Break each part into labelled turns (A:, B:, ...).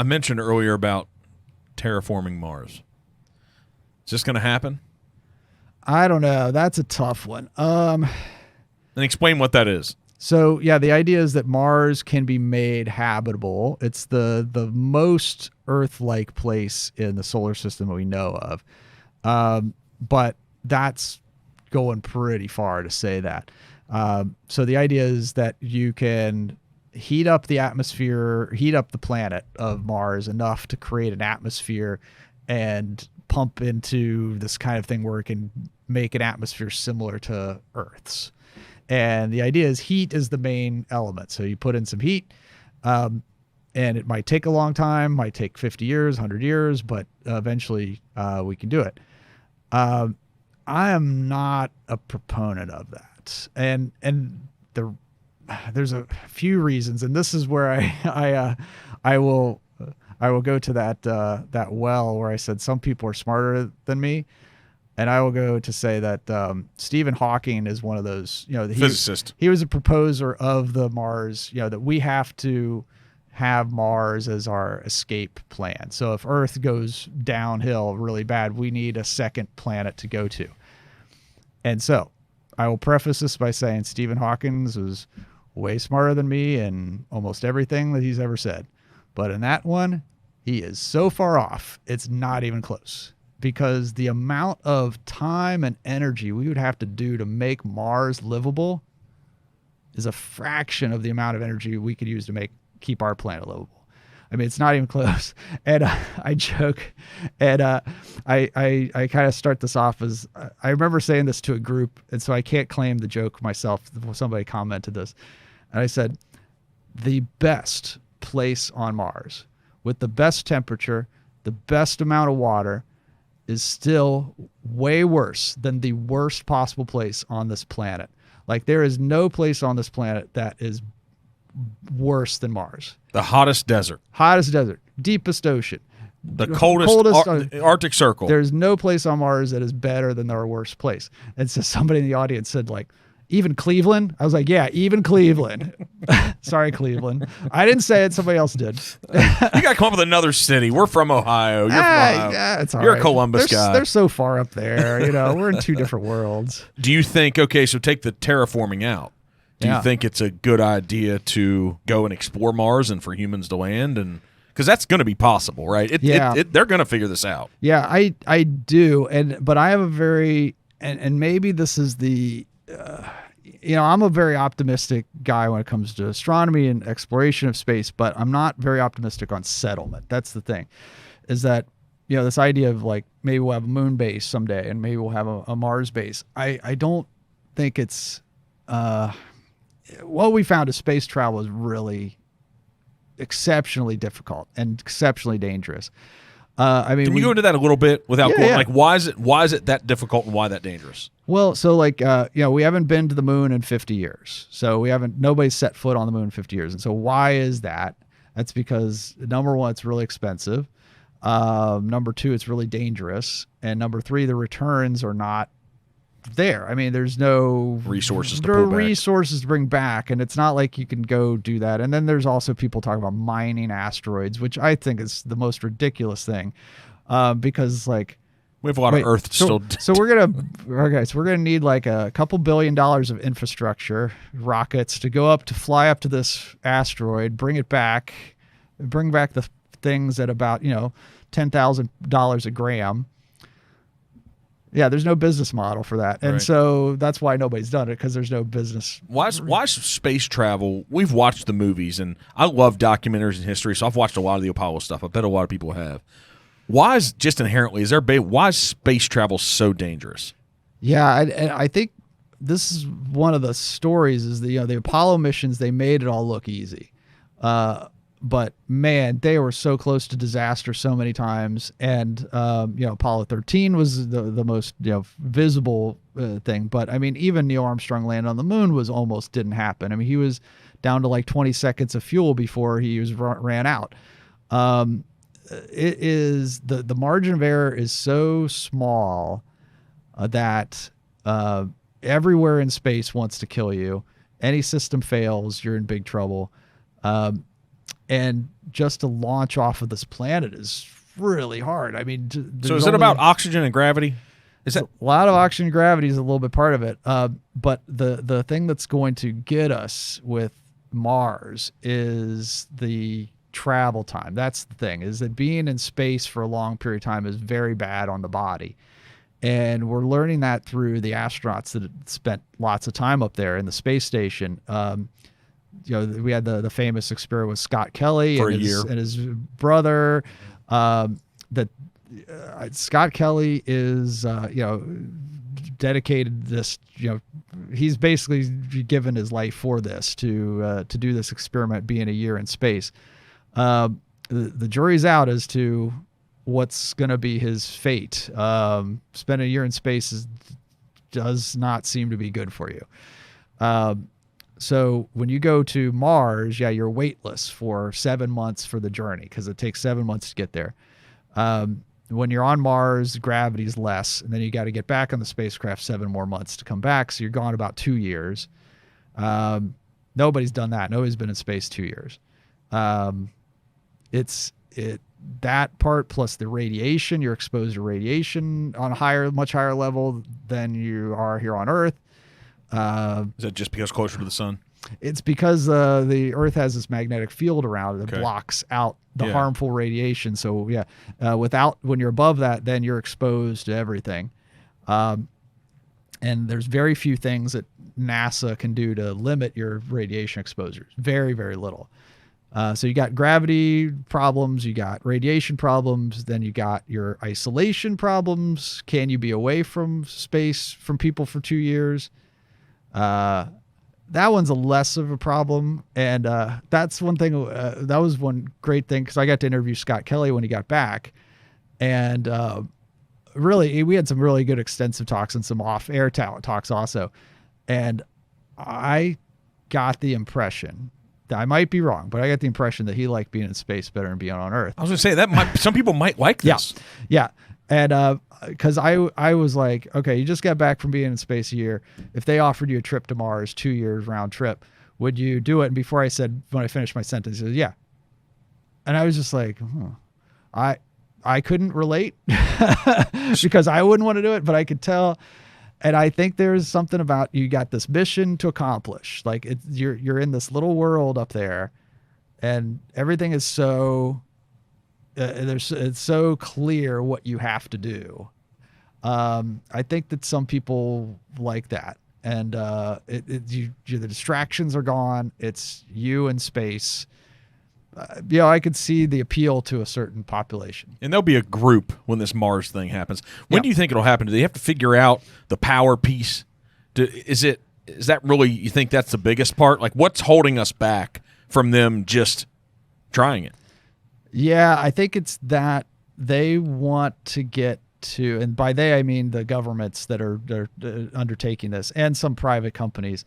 A: I mentioned earlier about terraforming Mars. Is this going to happen?
B: I don't know. That's a tough one.
A: And explain what that is.
B: So yeah, the idea is that Mars can be made habitable. It's the most Earth-like place in the solar system that we know of. But that's going pretty far to say that. So the idea is that you can heat up the atmosphere, heat up the planet of Mars enough to create an atmosphere and pump into this kind of thing where it can make an atmosphere similar to Earth's. And the idea is heat is the main element. So you put in some heat, and it might take a long time, might take 50 years, 100 years, but eventually we can do it. I am not a proponent of that. And there's a few reasons, and this is where I will go to that well where I said some people are smarter than me. And I will go to say that Stephen Hawking is one of those,
A: physicist.
B: He was a proposer of the Mars, that we have to have Mars as our escape plan. So if Earth goes downhill really bad, we need a second planet to go to. And so I will preface this by saying Stephen Hawking is way smarter than me in almost everything that he's ever said. But in that one, he is so far off, it's not even close. Because the amount of time and energy we would have to do to make Mars livable is a fraction of the amount of energy we could use to keep our planet livable. I mean, it's not even close. And I joke, and I kind of start this off as I remember saying this to a group, and so I can't claim the joke myself. Somebody commented this, and I said, the best place on Mars with the best temperature, the best amount of water, is still way worse than the worst possible place on this planet. Like, there is no place on this planet that is worse than Mars.
A: The hottest desert.
B: Deepest ocean.
A: The coldest Arctic Circle.
B: There's no place on Mars that is better than our worst place. And so somebody in the audience said, like, even Cleveland? I was like, yeah, even Cleveland. Sorry, Cleveland. I didn't say it. Somebody else did.
A: You got to come up with another city. We're from Ohio. You're from Ohio.
B: Yeah, it's all
A: You're
B: right.
A: a Columbus guy.
B: They're so far up there. We're in two different worlds.
A: Do you think, okay, so take the terraforming out. Do you think it's a good idea to go and explore Mars and for humans to land? And because that's going to be possible, right? They're going to figure this out.
B: Yeah, I do. But I have a very, and maybe this is the, I'm a very optimistic guy when it comes to astronomy and exploration of space, but I'm not very optimistic on settlement. That's the thing, is that, this idea of like, maybe we'll have a moon base someday and maybe we'll have a Mars base. I don't think it's, what we found is space travel is really exceptionally difficult and exceptionally dangerous. Can you go into that a little bit without going, like, why is it that difficult and why that dangerous? Well, so like, we haven't been to the moon in 50 years. So nobody's set foot on the moon in 50 years. And so why is that? That's because number one, it's really expensive. Number two, it's really dangerous. And number three, the returns are not there. I mean, there's no
A: resources
B: to bring back, and it's not like you can go do that. And then there's also people talking about mining asteroids, which I think is the most ridiculous thing, because like
A: we have a lot of Earth still.
B: So we're gonna need like a couple $1 billion of infrastructure, rockets to fly up to this asteroid, bring back the things at about $10,000 a gram. Yeah, there's no business model for that. And so that's why nobody's done it, because there's no business.
A: Why space travel? We've watched the movies, and I love documentaries and history, so I've watched a lot of the Apollo stuff. I bet a lot of people have. Why is space travel so dangerous?
B: Yeah, and I think this is one of the stories is the Apollo missions, they made it all look easy. But man, they were so close to disaster so many times. And, Apollo 13 was the most, visible thing. But I mean, even Neil Armstrong landing on the moon almost didn't happen. I mean, he was down to like 20 seconds of fuel before he ran out. It is the margin of error is so small that everywhere in space wants to kill you. Any system fails, you're in big trouble. And just to launch off of this planet is really hard. I mean,
A: so is it about oxygen and gravity? Is that
B: a lot of oxygen and gravity is a little bit part of it. But the thing that's going to get us with Mars is the travel time. That's the thing, is that being in space for a long period of time is very bad on the body. And we're learning that through the astronauts that spent lots of time up there in the space station. We had the famous experiment with Scott Kelly
A: for
B: and
A: a year.
B: And his brother. Scott Kelly is, dedicated this, he's basically given his life for this to do this experiment, being a year in space. The jury's out as to what's going to be his fate. Spending a year in space does not seem to be good for you. So when you go to Mars, you're weightless for 7 months for the journey, because it takes 7 months to get there. When you're on Mars, gravity's less, and then you got to get back on the spacecraft 7 more months to come back. So you're gone about 2 years. Nobody's done that. Nobody's been in space 2 years. That part plus the radiation, you're exposed to radiation on a much higher level than you are here on Earth.
A: Is that just because closer to the sun?
B: It's because the Earth has this magnetic field around it that blocks out the harmful radiation. So when you're above that, then you're exposed to everything. And there's very few things that NASA can do to limit your radiation exposures. Very, very little. So you got gravity problems, you got radiation problems, then you got your isolation problems. Can you be away from space, from people for 2 years? That one's a less of a problem. And that's one thing, that was one great thing, because I got to interview Scott Kelly when he got back. And really, we had some really good extensive talks and some off-air talks also. And I got the impression, I might be wrong, but I got the impression that he liked being in space better than being on Earth.
A: I was going to say that some people might like this.
B: Yeah. And because I was like, okay, you just got back from being in space a year. If they offered you a trip to Mars, 2 years round trip, would you do it? And before I finished my sentence, he said, yeah. And I was just like, I couldn't relate because I wouldn't want to do it, but I could tell. And I think there's something about, you got this mission to accomplish. Like you're in this little world up there, and everything is so it's so clear what you have to do. I think that some people like that, and the distractions are gone. It's you in space. I could see the appeal to a certain population.
A: And there'll be a group when this Mars thing happens. When do you think it'll happen? Do they have to figure out the power piece? Is that really, you think that's the biggest part? Like, what's holding us back from them just trying it?
B: Yeah, I think it's that they want to get to, and by they I mean the governments that are undertaking this, and some private companies.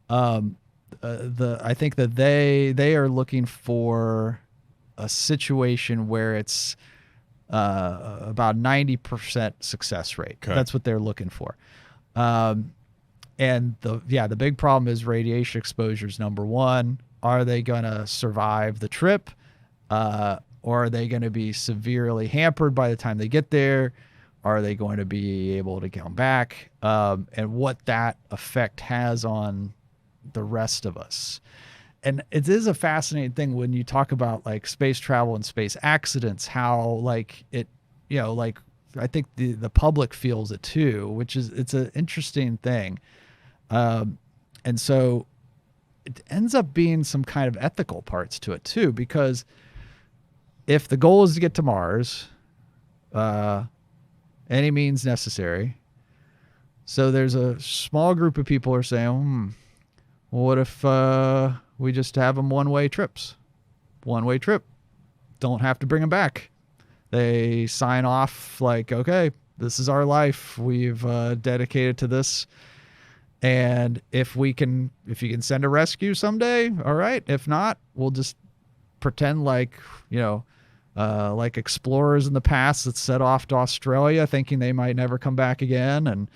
B: I think that they are looking for a situation where it's about 90% success rate. Okay. That's what they're looking for. And the big problem is radiation exposure is number one. Are they going to survive the trip? Or are they going to be severely hampered by the time they get there? Are they going to be able to come back? And what that effect has on the rest of us. And it is a fascinating thing when you talk about like space travel and space accidents, how like it, like I think the public feels it too, which is, it's an interesting thing. And so it ends up being some kind of ethical parts to it too, because if the goal is to get to Mars, any means necessary. So there's a small group of people who are saying, what if we just have them one-way trips? One-way trip. Don't have to bring them back. They sign off like, okay, this is our life. We've dedicated to this. And if you can send a rescue someday, all right. If not, we'll just pretend like, like explorers in the past that set off to Australia thinking they might never come back again. And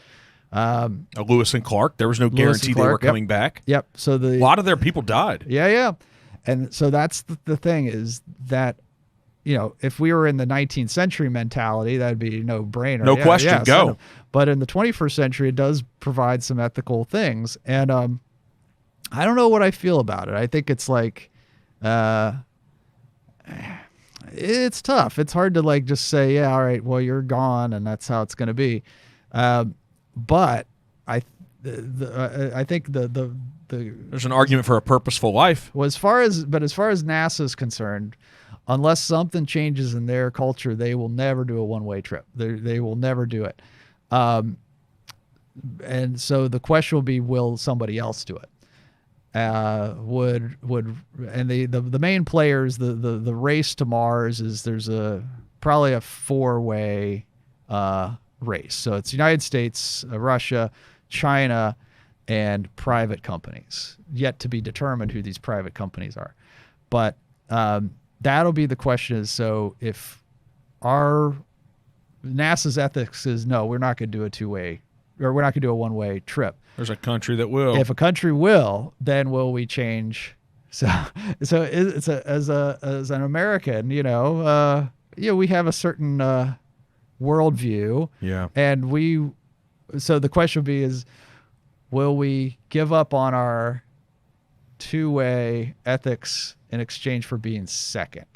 A: Lewis and Clark, there was no guarantee they were coming back.
B: Yep. So
A: a lot of their people died.
B: Yeah. And so that's the thing is that, if we were in the 19th century mentality, that'd be no brainer.
A: No question,
B: send
A: go.
B: 'em. But in the 21st century, it does provide some ethical things. And I don't know what I feel about it. I think it's like, it's tough. It's hard to like just say, yeah, all right, well, you're gone, and that's how it's going to be. But I think
A: There's an argument for a purposeful life.
B: well, as far as NASA is concerned, unless something changes in their culture, they will never do a one-way trip. They will never do it. And so the question will be, will somebody else do it? And the main players, the race to Mars is there's probably a 4-way race. So it's United States, Russia, China, and private companies. Yet to be determined who these private companies are. But that'll be the question is, so if our NASA's ethics is, no, we're not going to do a two-way, or we're not going to do a one-way trip.
A: There's a country that will.
B: If a country will, then will we change? So it's as an American, we have a certain worldview.
A: Yeah.
B: And so the question would be is, will we give up on our two-way ethics in exchange for being second?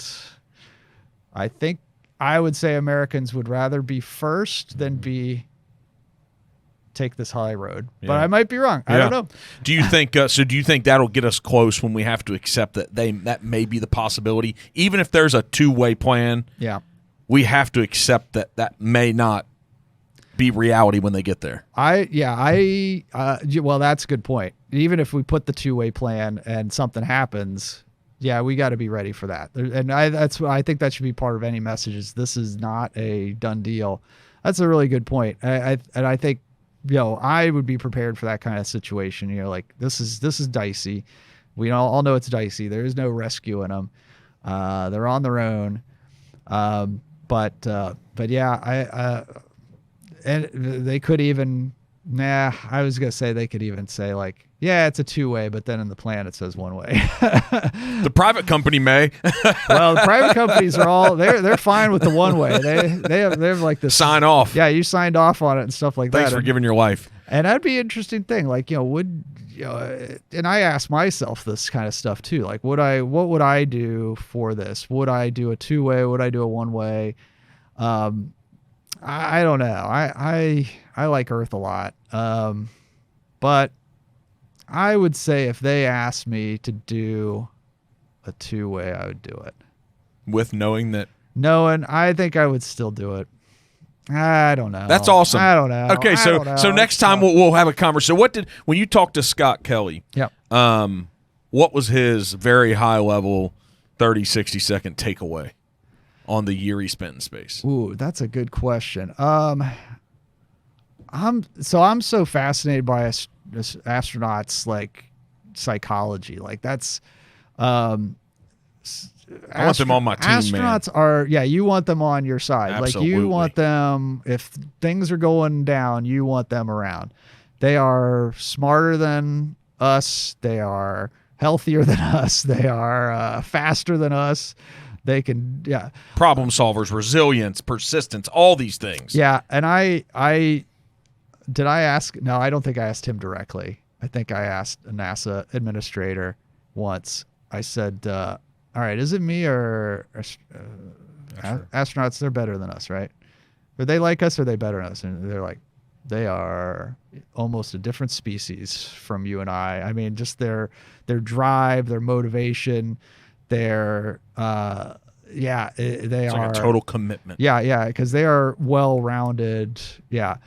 B: I think I would say Americans would rather be first than take this high road, but I might be wrong. I don't know.
A: Do you think do you think that'll get us close when we have to accept that may be the possibility, even if there's a two-way plan?
B: Yeah,
A: we have to accept that may not be reality when they get there.
B: well, that's a good point. Even if we put the two-way plan and something happens, we got to be ready for that. And I think that should be part of any messages. This is not a done deal. That's a really good point. And I think, I would be prepared for that kind of situation. Like this is dicey. We all know it's dicey. There is no rescuing them. They're on their own. But yeah, and they could even, I was going to say they could even say like, yeah, it's a two-way, but then in the plan it says one way.
A: The private company may.
B: Well, the private companies are they're fine with the one way. They have like this
A: sign off.
B: Yeah, you signed off on it and stuff like that.
A: Thanks for giving your life.
B: And that'd be an interesting thing. Like, and I ask myself this kind of stuff too. Like, what would I do for this? Would I do a two-way? Would I do a one-way? I don't know. I like Earth a lot. But I would say if they asked me to do a two-way, I would do it.
A: With knowing,
B: I think I would still do it. I don't know.
A: That's awesome.
B: I don't know.
A: Okay, so next time we'll have a conversation. When you talked to Scott Kelly, what was his very high level 30, 60 second takeaway on the year he spent in space?
B: Ooh, that's a good question. I'm so fascinated by astronauts, like psychology. Like that's
A: I want them on my team,
B: astronauts are you want them on your side.
A: Absolutely.
B: Like you want them, if things are going down, you want them around. They are smarter than us. They are healthier than us. They are faster than us. They can
A: problem solvers, resilience, persistence, all these things.
B: Yeah, and I did I ask? No, I don't think I asked him directly. I think I asked a NASA administrator once. I said, all right, is it me or astronauts? They're better than us, right? Are they like us or are they better than us? And they're like, they are almost a different species from you and I. I mean, just their drive, their motivation, their they
A: it's
B: are
A: like a total commitment.
B: Yeah, because they are well-rounded. Yeah.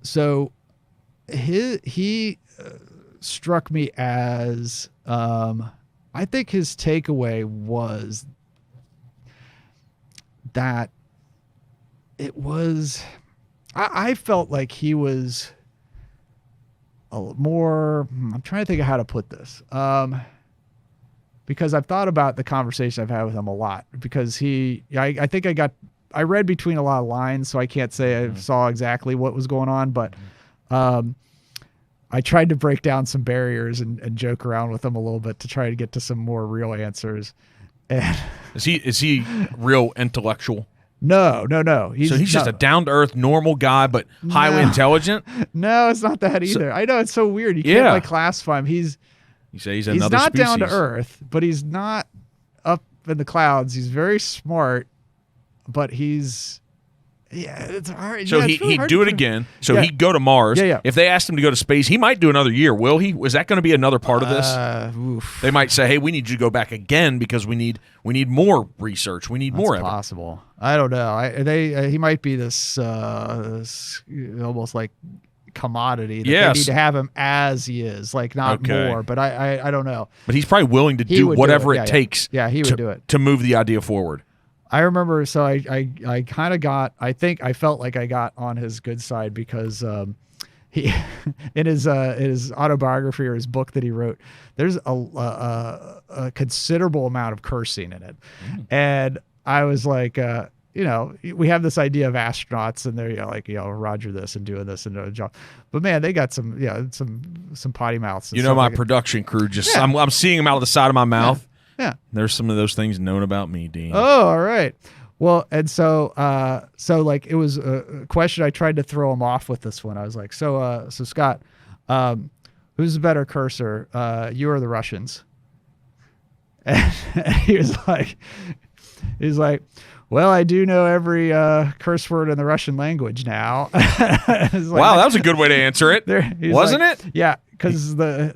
B: So he struck me as I think his takeaway was that it was I felt like he was a more I'm trying to think of how to put this because I've thought about the conversation I've had with him a lot because I think I read between a lot of lines, so I can't say I saw exactly what was going on, but I I tried to break down some barriers and joke around with him a little bit to try to get to some more real answers. And
A: Is he real intellectual?
B: No.
A: So he's just a down-to-earth, normal guy, but highly intelligent?
B: No, it's not that either. I know, it's so weird. You can't like classify him. You say he's another species. He's not down to earth, but he's not up in the clouds. He's very smart, but he's... Yeah, it's hard.
A: So he'd do it again. So he'd go to Mars.
B: Yeah.
A: If they asked him to go to space, he might do another year. Will he? Was that going to be another part of this? They might say, "Hey, we need you to go back again because we need more research. We need more evidence."
B: Possible. I don't know. He might be this almost like commodity. That they need to have him as he is, like not more. But I don't know.
A: But he's probably willing to do whatever it takes.
B: Yeah, he would do it
A: to move the idea forward.
B: I remember, so I kind of got, I felt like I got on his good side because he, in his autobiography or his book that he wrote, there's a considerable amount of cursing in it. And I was like, we have this idea of astronauts and they're Roger this and doing this and doing a job. But man, they got some potty mouths. And
A: my production crew I'm seeing them out of the side of my mouth.
B: Yeah.
A: There's some of those things known about me, Dean.
B: Oh, all right. Well, and so like it was a question I tried to throw him off with this one. I was like, so Scott, who's the better cursor, you or the Russians? And he was like, well, I do know every curse word in the Russian language now.
A: Wow, that was a good way to answer it. Wasn't it?
B: Yeah, because the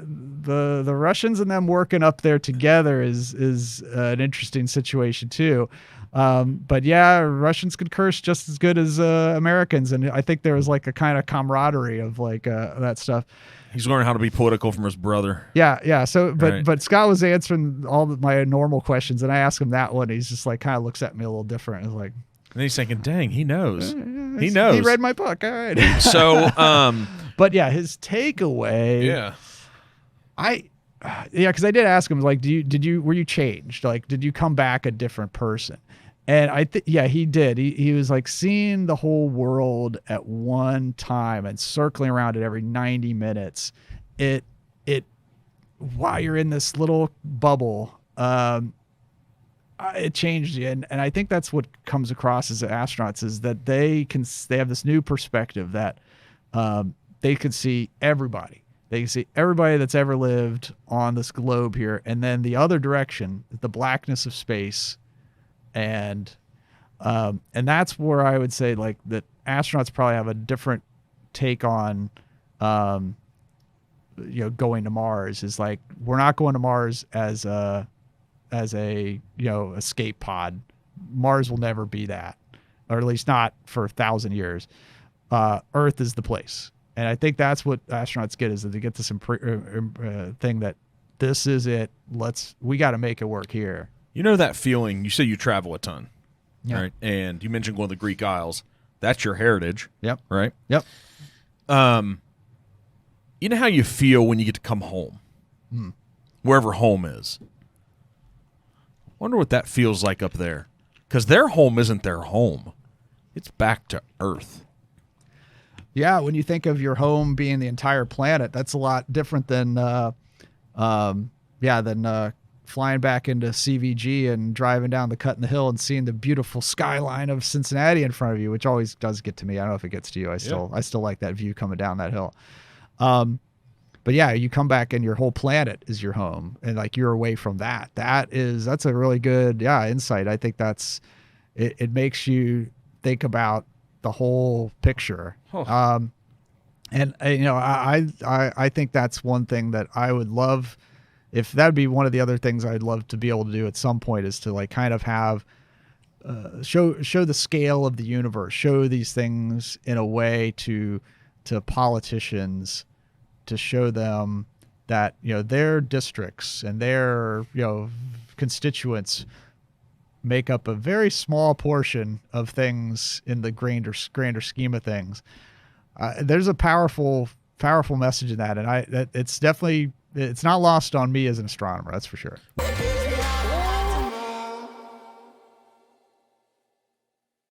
B: Russians and them working up there together is an interesting situation too. But yeah, Russians could curse just as good as Americans, and I think there was like a kind of camaraderie of like that stuff.
A: He's learning how to be political from his brother.
B: Yeah. So, but Scott was answering all my normal questions, and I asked him that one. He's just like kind of looks at me a little different. It's like,
A: and he's thinking, "Dang, he knows. He knows.
B: He read my book. All right."
A: So,
B: but yeah, his takeaway.
A: Yeah.
B: Because I did ask him, like, were you changed? Like, did you come back a different person? And he did. He was like seeing the whole world at one time and circling around it every 90 minutes. While you're in this little bubble, it changed you. And I think that's what comes across as astronauts is that they have this new perspective that they can see everybody. They can see everybody that's ever lived on this globe here. And then the other direction, the blackness of space. And that's where I would say like that astronauts probably have a different take on, going to Mars is like, we're not going to Mars as a escape pod. Mars will never be that, or at least not for 1,000 years. Earth is the place. And I think that's what astronauts get is that they get this thing that this is it. We got to make it work here.
A: You know that feeling, you say you travel a ton,
B: right?
A: And you mentioned going to the Greek Isles. That's your heritage.
B: Yep.
A: Right?
B: Yep.
A: You know how you feel when you get to come home? Wherever home is. Wonder what that feels like up there. Because their home isn't their home. It's back to Earth.
B: Yeah, when you think of your home being the entire planet, that's a lot different than flying back into CVG and driving down the cut in the hill and seeing the beautiful skyline of Cincinnati in front of you, which always does get to me. I don't know if it gets to you. I still like that view coming down that hill. But yeah, you come back and your whole planet is your home, and like you're away from that. That's a really good insight. I think that's it makes you think about the whole picture. I think that's one thing that I would love. If that'd be one of the other things I'd love to be able to do at some point is to like kind of have show the scale of the universe, show these things in a way to politicians, to show them that their districts and their constituents make up a very small portion of things in the grander scheme of things. There's a powerful message in that, and it's not lost on me as an astronomer, that's for sure.